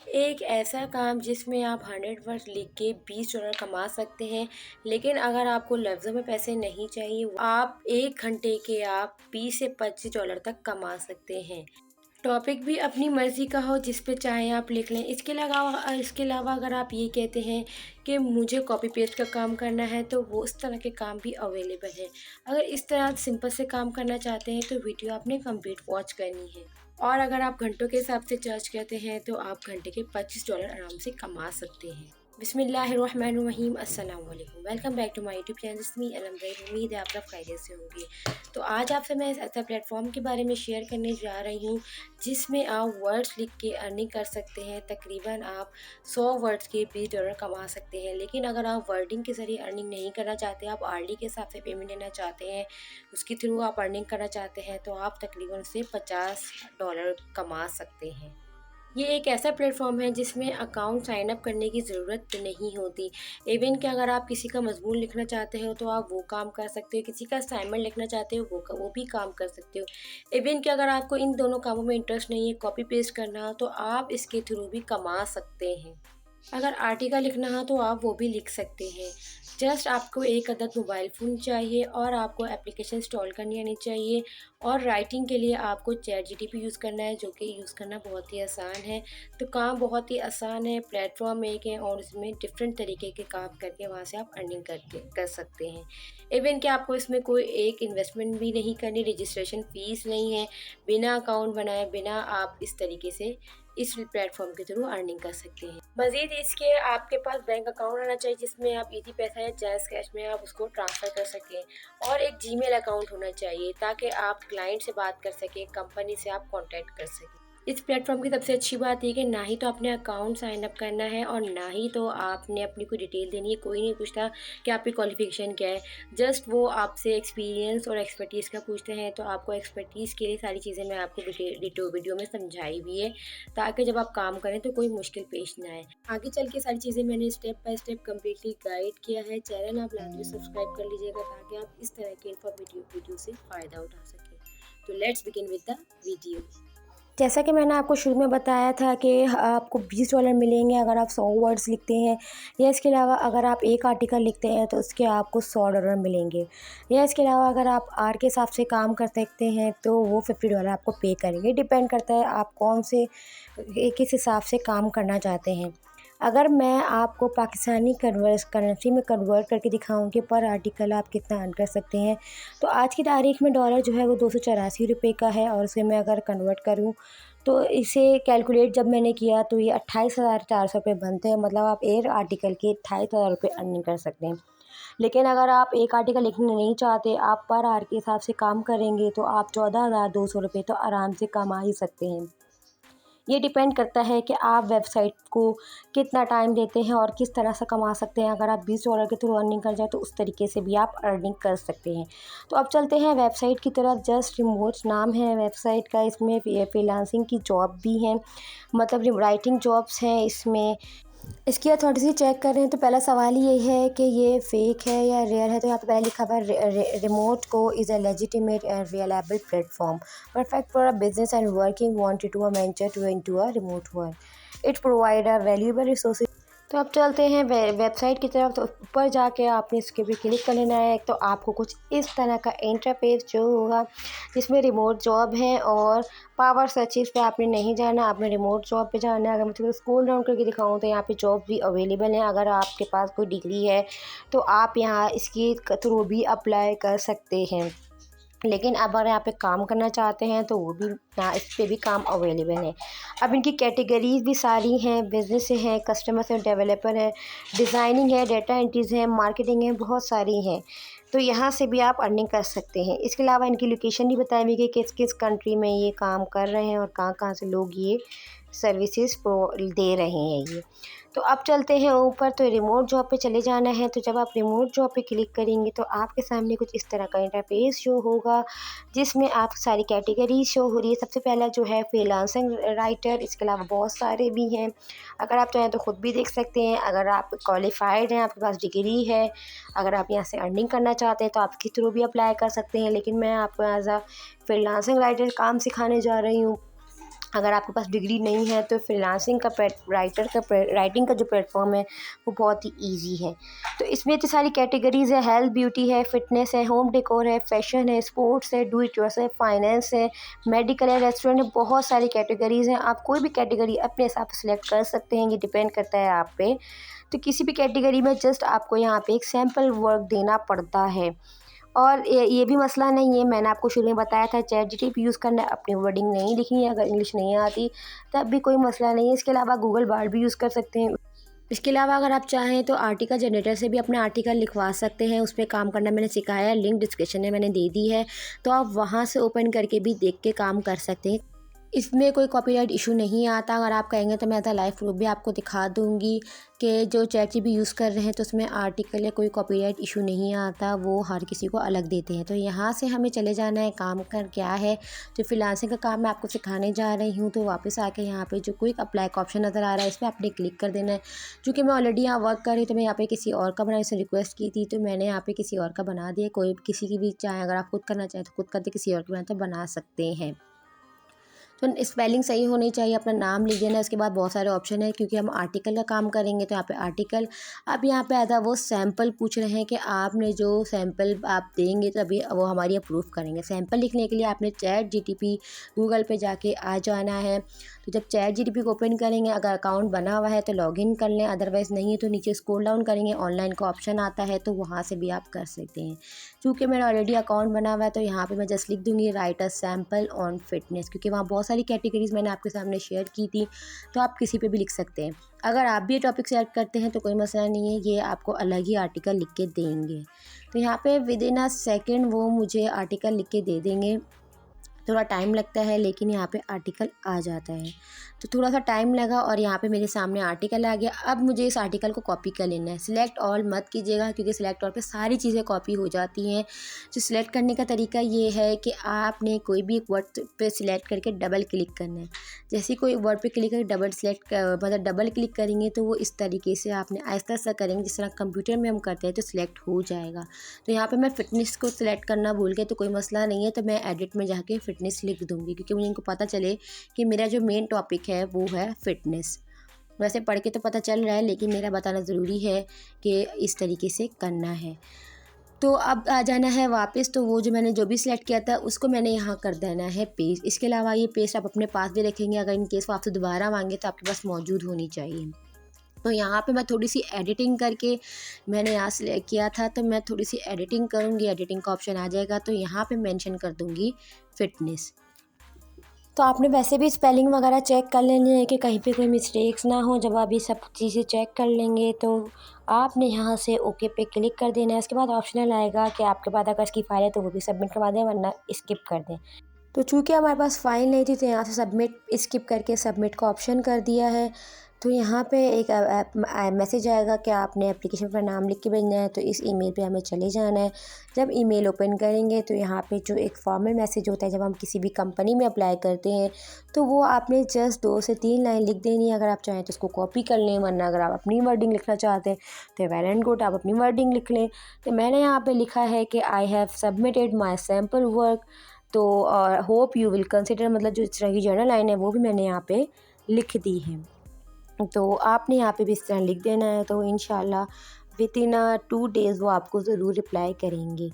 एक ऐसा काम जिसमें आप 100 वर्ड लिख के $20 कमा सकते हैं। लेकिन अगर आपको लफ्ज़ों में पैसे नहीं चाहिए, आप 1 घंटे के आप $20 से $25 तक कमा सकते हैं। टॉपिक भी अपनी मर्ज़ी का हो, जिस पे चाहें आप लिख लें। इसके अलावा अगर आप ये कहते हैं कि मुझे कॉपी पेस्ट का काम करना है, तो वो उस तरह के काम भी अवेलेबल हैं। अगर इस तरह सिंपल से काम करना चाहते हैं, तो वीडियो आपने कंप्लीट वॉच करनी है। और अगर आप घंटों के हिसाब से चार्ज करते हैं, तो आप घंटे के $25 आराम से कमा सकते हैं। बिस्मिल्लाहिर्रहमानिर्रहीम, अस्सलाम वालेकुम। Welcome back to my YouTube channel. मी अलमदैन। उम्मीद है आप सब खैरियत से होंगे। तो आज आपसे मैं इस ऐसा प्लेटफॉर्म के बारे में शेयर करने जा रही हूँ जिसमें आप वर्ड्स लिख के अर्निंग कर सकते हैं। तकरीबन आप 100 वर्ड्स के $20 कमा सकते हैं। लेकिन अगर आप वर्डिंग के ज़रिए अर्निंग नहीं करना चाहते, आप आरडी के हिसाब से पेमेंट लेना चाहते हैं, उसके थ्रू आप अर्निंग करना चाहते हैं, तो आप तकरीबन उससे $50 कमा सकते हैं। ये एक ऐसा प्लेटफॉर्म है जिसमें अकाउंट साइन अप करने की ज़रूरत नहीं होती। इवन कि अगर आप किसी का मज़मून लिखना चाहते हो, तो आप वो काम कर सकते हो। किसी का असाइनमेंट लिखना चाहते हो, वो भी काम कर सकते हो। इवन कि अगर आपको इन दोनों कामों में इंटरेस्ट नहीं है, कॉपी पेस्ट करना, तो आप इसके थ्रू भी कमा सकते हैं। अगर आर्टिकल लिखना हो, तो आप वो भी लिख सकते हैं। जस्ट आपको एक अदद मोबाइल फ़ोन चाहिए और आपको एप्लीकेशन इंस्टॉल करनी आनी चाहिए। और राइटिंग के लिए आपको चैट जीटीपी यूज़ करना है, जो कि यूज़ करना बहुत ही आसान है। तो काम बहुत ही आसान है, प्लेटफॉर्म एक है और इसमें डिफरेंट तरीके के काम करके वहाँ से आप अर्निंग कर सकते हैं। इवन कि आपको इसमें कोई एक इन्वेस्टमेंट भी नहीं करनी, रजिस्ट्रेशन फ़ीस नहीं है। बिना अकाउंट बनाए, बिना आप इस तरीके से इस प्लेटफॉर्म के थ्रू अर्निंग कर सकते हैं। मज़ीद इसके आपके पास बैंक अकाउंट होना चाहिए, जिसमें आप इजी पैसा या जैज़ कैश में आप उसको ट्रांसफ़र कर सकें। और एक जीमेल अकाउंट होना चाहिए ताकि आप क्लाइंट से बात कर सकें, कंपनी से आप कॉन्टैक्ट कर सकें। इस प्लेटफॉर्म की सबसे अच्छी बात ये कि ना ही तो आपने अकाउंट साइन अप करना है और ना ही तो आपने अपनी कोई डिटेल देनी है। कोई नहीं पूछता कि आपकी क्वालिफिकेशन क्या है। जस्ट वो आपसे एक्सपीरियंस और एक्सपर्टीज़ का पूछते हैं। तो आपको एक्सपर्टीज़ के लिए सारी चीज़ें मैं आपको वीडियो में समझाई भी है, ताकि जब आप काम करें तो कोई मुश्किल पेश ना आए। आगे चल के सारी चीज़ें मैंने step by step completely guide किया है। चैनल आप लाजमी सब्सक्राइब कर लीजिएगा, ताकि आप इस तरह के इन्फॉर्मेटिव वीडियो से फ़ायदा उठा सकें। तो let's begin with the video. जैसा कि मैंने आपको शुरू में बताया था कि आपको $20 मिलेंगे अगर आप 100 वर्ड्स लिखते हैं, या इसके अलावा अगर आप एक आर्टिकल लिखते हैं तो उसके आपको $100 मिलेंगे, या इसके अलावा अगर आप आवर के हिसाब से काम कर सकते हैं तो वो $50 आपको पे करेंगे। डिपेंड करता है आप कौन से किस हिसाब से काम करना चाहते हैं। अगर मैं आपको पाकिस्तानी करेंसी में कन्वर्ट करके दिखाऊं कि पर आर्टिकल आप कितना अर्न कर सकते हैं, तो आज की तारीख में डॉलर जो है वो ₹284 का है। और उसे मैं अगर कन्वर्ट करूं, तो इसे कैलकुलेट जब मैंने किया तो ये 28,400 रुपये बनते हैं। मतलब आप एक आर्टिकल के 28,000 रुपये अर्निंग कर सकते हैं। लेकिन अगर आप एक आर्टिकल लिखना नहीं चाहते, आप पर आवर के हिसाब से काम करेंगे, तो आप 14,200 रुपये तो आराम से कमा ही सकते हैं। ये डिपेंड करता है कि आप वेबसाइट को कितना टाइम देते हैं और किस तरह से कमा सकते हैं। अगर आप $20 के थ्रू अर्निंग कर जाए, तो उस तरीके से भी आप अर्निंग कर सकते हैं। तो अब चलते हैं वेबसाइट की तरफ। जस्ट रिमोट नाम है वेबसाइट का। इसमें फ्रीलांसिंग की जॉब भी हैं, मतलब राइटिंग जॉब्स हैं इसमें। इसकी अथॉरिटी चेक कर रहे हैं, तो पहला सवाल ये है कि ये फेक है या रियल है। तो यहाँ पे पहले लिखा हुआ है रिमोट को is a legitimate and reliable platform perfect for a business and working wanted to a venture to into a remote work. It provide a valuable resources. तो अब चलते हैं वेबसाइट की तरफ। तो ऊपर जाके आपने इसके भी क्लिक कर लेना है। तो आपको कुछ इस तरह का इंटरफेस जो होगा, जिसमें रिमोट जॉब है और पावर सर्चिस पे आपने नहीं जाना, आपने रिमोट जॉब पे जाना है। अगर मैं थोड़ा स्क्रॉल डाउन करके दिखाऊं, तो यहाँ पे जॉब भी अवेलेबल है। अगर आपके पास कोई डिग्री है, तो आप यहाँ इसके थ्रू भी अप्लाई कर सकते हैं। लेकिन अब अगर यहाँ पे काम करना चाहते हैं, तो वो भी यहाँ इस पे भी काम अवेलेबल है। अब इनकी कैटेगरीज भी सारी हैं। बिजनेस हैं, कस्टमर है, डेवलपर है, डिज़ाइनिंग है, डेटा एंट्रीज है, मार्केटिंग है, बहुत सारी हैं। तो यहाँ से भी आप अर्निंग कर सकते हैं। इसके अलावा इनकी लोकेशन भी बताई हुई कि किस किस कंट्री में ये काम कर रहे हैं और कहाँ कहाँ से लोग ये सर्विसेज दे रहे हैं ये। तो अब चलते हैं ऊपर। तो रिमोट जॉब पे चले जाना है। तो जब आप रिमोट जॉब पे क्लिक करेंगे, तो आपके सामने कुछ इस तरह का इंटरफेस शो होगा, जिसमें आप सारी कैटेगरी शो हो रही है। सबसे पहला जो है फ्रीलांसिंग राइटर। इसके अलावा बहुत सारे भी हैं, अगर आप चाहें तो ख़ुद भी देख सकते हैं। अगर आप क्वालिफाइड हैं, आपके पास डिग्री है, अगर आप यहाँ से अर्निंग करना चाहते हैं, तो आप इसके थ्रू भी अप्लाई कर सकते हैं। लेकिन मैं आपको एज अ फ्रीलांसिंग राइटर काम सिखाने जा रही हूँ, अगर आपके पास डिग्री नहीं है तो फ्रीलांसिंग का राइटिंग का जो प्लेटफॉर्म है वो बहुत ही ईजी है। तो इसमें इतनी सारी कैटेगरीज़ है, हेल्थ ब्यूटी है, फिटनेस है, होम डेकोर है, फैशन है, स्पोर्ट्स है, डू इट योरसेल्फ, फाइनेंस है, मेडिकल है, रेस्टोरेंट है, बहुत सारी कैटेगरीज़ हैं। आप कोई भी कैटेगरी अपने हिसाब से सिलेक्ट कर सकते हैं, ये डिपेंड करता है आप पे। तो किसी भी कैटेगरी में जस्ट आपको यहाँ पे एक सैम्पल वर्क देना पड़ता है। और ये भी मसला नहीं है, मैंने आपको शुरू में बताया था चैट जीटीपी यूज़ करना है, अपनी वर्डिंग नहीं लिखनी है, अगर इंग्लिश नहीं आती तब भी कोई मसला नहीं है। इसके अलावा गूगल बार्ड भी यूज़ कर सकते हैं। इसके अलावा अगर आप चाहें तो आर्टिकल जनरेटर से भी अपना आर्टिकल लिखवा सकते हैं, उस पर काम करना मैंने सिखाया है, लिंक डिस्क्रिप्शन में मैंने दे दी है, तो आप वहाँ से ओपन करके भी देख के काम कर सकते हैं। इसमें कोई कॉपीराइट इशू नहीं आता। अगर आप कहेंगे तो मैं लाइव प्रूफ भी आपको दिखा दूँगी कि जो चैटजीपीटी यूज़ कर रहे हैं तो उसमें आर्टिकल या कोई कॉपीराइट इशू नहीं आता, वो हर किसी को अलग देते हैं। तो यहाँ से हमें चले जाना है, काम कर क्या है जो फ्रीलांसिंग का काम मैं आपको सिखाने जा रही हूँ। तो वापस आके यहाँ पे जो क्विक अप्लाई का ऑप्शन नज़र आ रहा है इस पर आपने क्लिक कर देना है। चूँकि मैं ऑलरेडी यहाँ वर्क कर रही हूँ तो मैं यहाँ पे किसी और का बनाने से रिक्वेस्ट की थी, तो मैंने यहाँ पे किसी और का बना दिया। कोई किसी की भी चाहे, अगर आप खुद करना चाहें तो खुद कर दे, किसी और का बनाना तो बना सकते हैं। तो स्पेलिंग सही होनी चाहिए, अपना नाम लिख देना। इसके बाद बहुत सारे ऑप्शन है, क्योंकि हम आर्टिकल का काम करेंगे तो यहाँ पे आर्टिकल। अब यहाँ पे आधा वो सैंपल पूछ रहे हैं कि आपने जो सैंपल आप देंगे तभी वो हमारी अप्रूव करेंगे। सैंपल लिखने के लिए आपने चैट जीटीपी गूगल पे जाके आ जाना है। तो जब चैट जीटीपी को ओपन करेंगे, अगर अकाउंट बना हुआ है तो लॉगिन कर लें, अदरवाइज़ नहीं है तो नीचे स्क्रॉल डाउन करेंगे, ऑनलाइन का ऑप्शन आता है तो वहाँ से भी आप कर सकते हैं। चूँकि मेरा ऑलरेडी अकाउंट बना हुआ है तो यहाँ पे मैं जस्ट लिख दूँगी right a sample on fitness, क्योंकि वहाँ बहुत सारी कैटेगरीज़ मैंने आपके सामने शेयर की थी, तो आप किसी पे भी लिख सकते हैं। अगर आप भी ये टॉपिक सेलेक्ट करते हैं तो कोई मसला नहीं है, ये आपको अलग ही आर्टिकल लिख के देंगे। तो यहाँ पे विदिन अ सेकेंड वो मुझे आर्टिकल लिख के दे देंगे। थोड़ा टाइम लगता है लेकिन यहाँ पे आर्टिकल आ जाता है। तो थोड़ा सा टाइम लगा और यहाँ पे मेरे सामने आर्टिकल आ गया। अब मुझे इस आर्टिकल को कॉपी कर लेना है। सिलेक्ट ऑल मत कीजिएगा, क्योंकि सिलेक्ट ऑल पे सारी चीज़ें कॉपी हो जाती हैं। तो सिलेक्ट करने का तरीका ये है कि आपने कोई भी एक वर्ड पे सिलेक्ट करके डबल क्लिक करना है। जैसे कोई वर्ड पे क्लिक करके मतलब डबल क्लिक करेंगे तो वो इस तरीके से आपने आहिस्ता आहिस्ता करेंगे, जिस तरह कंप्यूटर में हम करते हैं तो सिलेक्ट हो जाएगा। तो यहाँ पे मैं फ़िटनेस को सिलेक्ट करना भूल गई तो कोई मसला नहीं है, तो मैं एडिट में जाके फ़िटनेस लिख दूँगी, क्योंकि मुझे इनको पता चले कि मेरा जो मेन टॉपिक है वो है फ़िटनेस। वैसे पढ़ के तो पता चल रहा है, लेकिन मेरा बताना ज़रूरी है कि इस तरीके से करना है। तो अब आ जाना है वापस, तो वो जो मैंने जो भी सिलेक्ट किया था उसको मैंने यहाँ कर देना है पेस्ट। इसके अलावा ये पेस्ट आप अपने पास भी रखेंगे, अगर इन केस वो आपसे दोबारा मांगे तो आपके पास मौजूद होनी चाहिए। तो यहाँ पे मैं थोड़ी सी एडिटिंग करके मैंने यहाँ सिलेक्ट किया था, तो मैं थोड़ी सी एडिटिंग करूँगी, एडिटिंग का ऑप्शन आ जाएगा तो यहाँ पे मेंशन कर दूँगी फ़िटनेस। तो आपने वैसे भी स्पेलिंग वगैरह चेक कर लेनी है कि कहीं पे कोई मिस्टेक्स ना हो। जब आप ये सब चीज़ें चेक कर लेंगे तो आपने यहाँ से ओके पे क्लिक कर देना है। इसके बाद ऑप्शनल आएगा कि आपके पास अगर इसकी फ़ाइल है तो वो भी सबमिट करवा दें, वरना स्किप कर दें। तो चूँकि हमारे पास फ़ाइल नहीं थी तो यहाँ से सबमिट स्किप करके सबमिट का ऑप्शन कर दिया है। तो यहाँ पे एक मैसेज आएगा कि आपने एप्लीकेशन पर नाम लिख के भेजना है, तो इस ईमेल पे हमें चले जाना है। जब ईमेल ओपन करेंगे तो यहाँ पे जो एक फॉर्मल मैसेज होता है जब हम किसी भी कंपनी में अप्लाई करते हैं, तो वो आपने जस्ट 2 से 3 लाइन लिख देनी है। अगर आप चाहें तो उसको कॉपी कर लें, वरना अगर आप अपनी वर्डिंग लिखना चाहते हैं तो वेल एंड गुड, आप अपनी वर्डिंग लिख लें। तो मैंने यहाँ पे लिखा है कि I have submitted my sample work, तो होप यू विल कंसिडर, मतलब जो इस तरह की जर्नल लाइन है वो भी मैंने यहाँ पे लिख दी है। तो आपने यहाँ पे भी इस तरह लिख देना है, तो इंशाल्लाह विदिन 2 डेज़ वो आपको ज़रूर रिप्लाई करेंगे।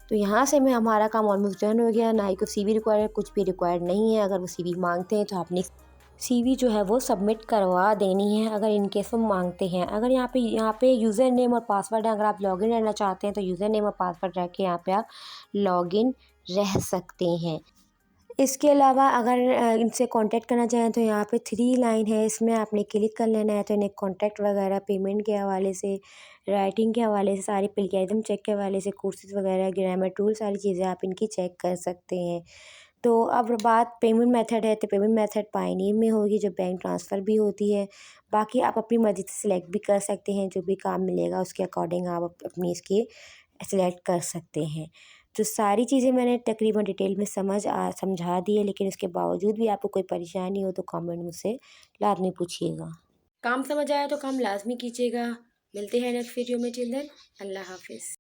तो यहाँ से मैं हमारा काम ऑलमोस्ट डन हो गया। ना ही कोई सीवी रिक्वायर्ड है, कुछ भी रिक्वायर्ड नहीं है। अगर वो सीवी मांगते हैं तो आपने सीवी जो है वो सबमिट करवा देनी है, अगर इन केस वो मांगते हैं। अगर यहाँ पे यूज़र नेम और पासवर्ड है, अगर आप लॉगिन रहना चाहते हैं तो यूज़र नेम और पासवर्ड रख के यहाँ पे आप लॉगिन रह सकते हैं। इसके अलावा अगर इनसे कांटेक्ट करना चाहें तो यहाँ पे 3 लाइन है, इसमें आपने क्लिक कर लेना है। तो इन्हें कांटेक्ट वगैरह, पेमेंट के हवाले से, राइटिंग के हवाले से, सारी प्लेगरिज्म चेक के हवाले से, कोर्सेज़ वगैरह, ग्रामर टूल, सारी चीज़ें आप इनकी चेक कर सकते हैं। तो अब बात पेमेंट मेथड है, तो पेमेंट मेथड पायनियर में होगी, जो बैंक ट्रांसफ़र भी होती है। बाकी आप अपनी मर्ज़ी से सिलेक्ट भी कर सकते हैं, जो भी काम मिलेगा उसके अकॉर्डिंग आप अपनी इसकी सिलेक्ट कर सकते हैं। तो सारी चीज़ें मैंने तकरीबन डिटेल में समझा दी है, लेकिन उसके बावजूद भी आपको कोई परेशानी हो तो कमेंट मुझसे लाज़मी पूछिएगा। काम समझ आया तो काम लाज़मी कीजिएगा। मिलते हैं नेक्स्ट वीडियो में। टिल देन अल्लाह हाफ़िज़।